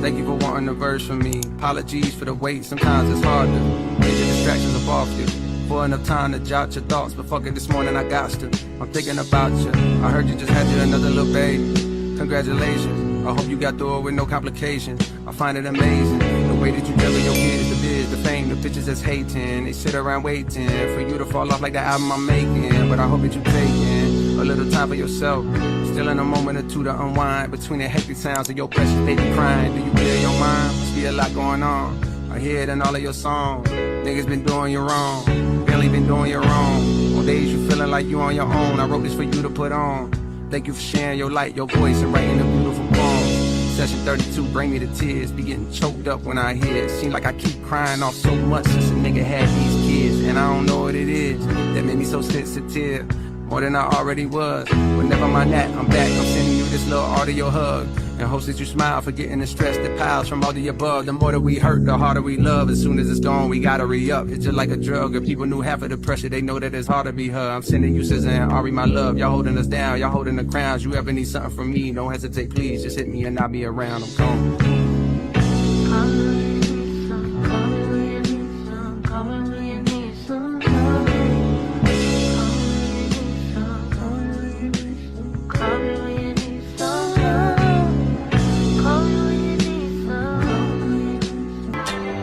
Thank you for wanting a verse from me. Apologies for the wait, sometimes it's hard to get the distractions up off you. For enough time to jot your thoughts, but fuck it, this morning I got to. I'm thinking about you. I heard you just had you another little baby. Congratulations. I hope you got through it with no complications. I find it amazing the way that you juggle your kids, the biz, the fame, the bitches that's hating. They sit around waiting for you to fall off like the album I'm making. But I hope that you taking a little time for yourself. Still in a moment or two to unwind between the hectic sounds of your precious baby crying. Do you clear your mind? Must be a lot going on. I hear it in all of your songs. Niggas been doing you wrong. Barely been doing you wrong. On days you feeling like you on your own. I wrote this for you to put on. Thank you for sharing your light, your voice, and writing a beautiful poem. Session 32, bring me to tears. Be getting choked up when I hear it. Seem like I keep crying off so much since a nigga had these kids. And I don't know what it is that made me so sensitive. More than I already was. But never mind that, I'm back. I'm sending you this little audio hug. And hopes that you smile, forgetting the stress that piles from all the above. The more that we hurt, the harder we love. As soon as it's gone, we gotta re-up. It's just like a drug. If people knew half of the pressure, they know that it's hard to be her. I'm sending you SZA and Ari, my love. Y'all holding us down, y'all holding the crowns. You ever need something from me, don't hesitate, please. Just hit me and I'll be around. I'm gone.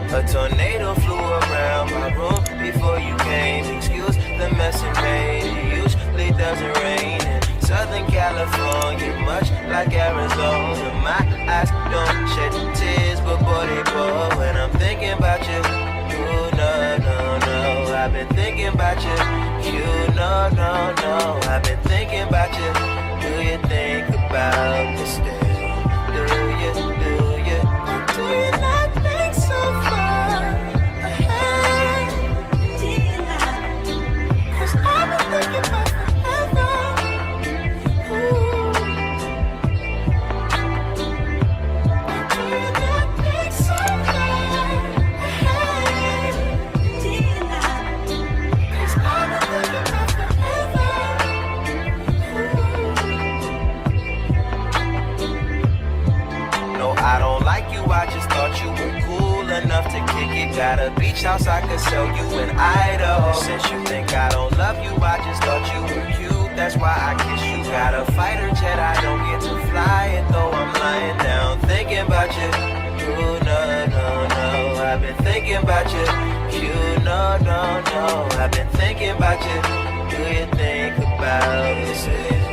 A tornado flew around my room before you came. Excuse the mess it made. It usually doesn't rain in Southern California, much like Arizona. My eyes don't shed tears, but boy they pour when I'm thinking about you. You no, no, no. I've been thinking about you. You no, no, no. I've been thinking about you. Do you think about me still? Do you not think so far ahead? Do you not? 'Cause I've been thinking about forever. Ooh. Do you not think so far ahead? Do you not? 'Cause I've been thinking about forever. No, I don't like you, I just thought you were cool enough to kick it. Got a beach house I could sell you in Idaho. Since you think I don't love you, I just thought you were cute. That's why I kiss you. Got a fighter jet, I don't get to fly it though I'm lying down thinking about you. You no, no, no. I've been thinking about you. You no, no, no. I've been thinking about you. Do you think about it?